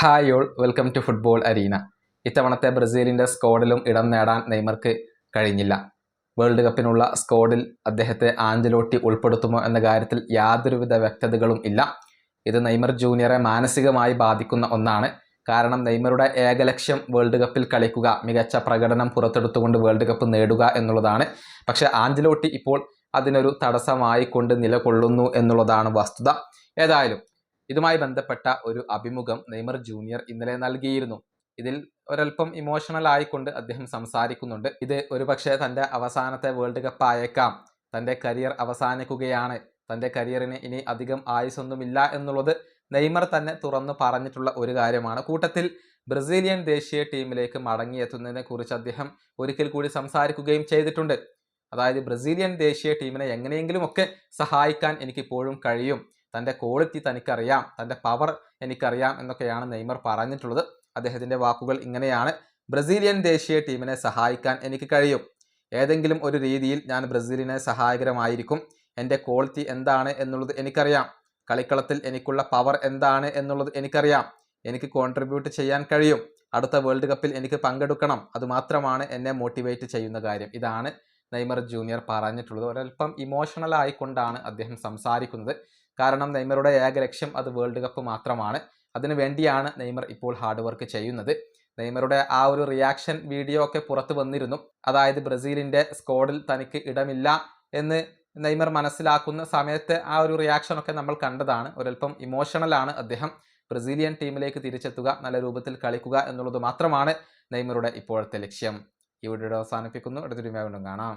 Hi all, welcome to football arena. ഇത്തവണത്തെ ബ്രസീലിൻ്റെ സ്ക്വാഡിലും ഇടം നേടാൻ നെയ്മർക്ക് കഴിഞ്ഞില്ല. വേൾഡ് കപ്പിനുള്ള സ്ക്വാഡിൽ അദ്ദേഹത്തെ ആഞ്ചലോട്ടി ഉൾപ്പെടുത്തുമോ എന്ന കാര്യത്തിൽ യാതൊരുവിധ വ്യക്തതകളും ഇല്ല. ഇത് നെയ്മർ ജൂനിയറെ മാനസികമായി ബാധിക്കുന്ന ഒന്നാണ്. കാരണം നെയ്മറുടെ ഏക ലക്ഷ്യം വേൾഡ് കപ്പിൽ കളിക്കുക, മികച്ച പ്രകടനം പുറത്തെടുത്തുകൊണ്ട് വേൾഡ് കപ്പ് നേടുക എന്നുള്ളതാണ്. പക്ഷേ ആഞ്ചലോട്ടി ഇപ്പോൾ അതിനൊരു തടസ്സമായിക്കൊണ്ട് നിലകൊള്ളുന്നു എന്നുള്ളതാണ് വസ്തുത. ഏതായാലും ഇതുമായി ബന്ധപ്പെട്ട ഒരു അഭിമുഖം നെയ്മർ ജൂനിയർ ഇന്നലെ നൽകിയിരുന്നു. ഇതിൽ ഒരൽപ്പം ഇമോഷണൽ ആയിക്കൊണ്ട് അദ്ദേഹം സംസാരിക്കുന്നുണ്ട്. ഇത് ഒരുപക്ഷെ തൻ്റെ അവസാനത്തെ വേൾഡ് കപ്പ് ആയേക്കാം, തൻ്റെ കരിയർ അവസാനിക്കുകയാണ്, തൻ്റെ കരിയറിന് ഇനി അധികം ആയുസൊന്നുമില്ല എന്നുള്ളത് നെയ്മർ തന്നെ തുറന്നു പറഞ്ഞിട്ടുള്ള ഒരു കാര്യമാണ്. കൂട്ടത്തിൽ ബ്രസീലിയൻ ദേശീയ ടീമിലേക്ക് മടങ്ങിയെത്തുന്നതിനെ കുറിച്ച് അദ്ദേഹം ഒരിക്കൽ കൂടി സംസാരിക്കുകയും ചെയ്തിട്ടുണ്ട്. അതായത് ബ്രസീലിയൻ ദേശീയ ടീമിനെ എങ്ങനെയെങ്കിലും ഒക്കെ സഹായിക്കാൻ എനിക്കിപ്പോഴും കഴിയും, തൻ്റെ ക്വാളിറ്റി തനിക്കറിയാം, തൻ്റെ പവർ എനിക്കറിയാം എന്നൊക്കെയാണ് നെയ്മർ പറഞ്ഞിട്ടുള്ളത്. അദ്ദേഹത്തിൻ്റെ വാക്കുകൾ ഇങ്ങനെയാണ്: ബ്രസീലിയൻ ദേശീയ ടീമിനെ സഹായിക്കാൻ എനിക്ക് കഴിയും, ഏതെങ്കിലും ഒരു രീതിയിൽ ഞാൻ ബ്രസീലിനെ സഹായകരമായിരിക്കും. എൻ്റെ ക്വാളിറ്റി എന്താണ് എന്നുള്ളത് എനിക്കറിയാം, കളിക്കളത്തിൽ എനിക്കുള്ള പവർ എന്താണ് എന്നുള്ളത് എനിക്കറിയാം, എനിക്ക് കോൺട്രിബ്യൂട്ട് ചെയ്യാൻ കഴിയും, അടുത്ത വേൾഡ് കപ്പിൽ എനിക്ക് പങ്കെടുക്കണം, അതുമാത്രമാണ് എന്നെ മോട്ടിവേറ്റ് ചെയ്യുന്ന കാര്യം. ഇതാണ് നെയ്മർ ജൂനിയർ പറഞ്ഞിട്ടുള്ളത്. ഒരൽപ്പം ഇമോഷണൽ ആയിക്കൊണ്ടാണ് അദ്ദേഹം സംസാരിക്കുന്നത്. കാരണം നെയ്മറുടെ ഏക ലക്ഷ്യം അത് വേൾഡ് കപ്പ് മാത്രമാണ്. അതിനു വേണ്ടിയാണ് നെയ്മർ ഇപ്പോൾ ഹാർഡ് വർക്ക് ചെയ്യുന്നത്. നെയ്മറുടെ ആ ഒരു റിയാക്ഷൻ വീഡിയോ ഒക്കെ പുറത്തു വന്നിരുന്നു. അതായത് ബ്രസീലിൻ്റെ സ്ക്വാഡിൽ തനിക്ക് ഇടമില്ല എന്ന് നെയ്മർ മനസ്സിലാക്കുന്ന സമയത്ത് ആ ഒരു റിയാക്ഷൻ ഒക്കെ നമ്മൾ കണ്ടതാണ്. ഒരൽപ്പം ഇമോഷണലാണ് അദ്ദേഹം. ബ്രസീലിയൻ ടീമിലേക്ക് തിരിച്ചെത്തുക, നല്ല രൂപത്തിൽ കളിക്കുക എന്നുള്ളത് മാത്രമാണ് നെയ്മറുടെ ഇപ്പോഴത്തെ ലക്ഷ്യം. ഈ വീഡിയോ അവസാനിപ്പിക്കുന്നു. അടുത്തൊരു വീണ്ടും കാണാം.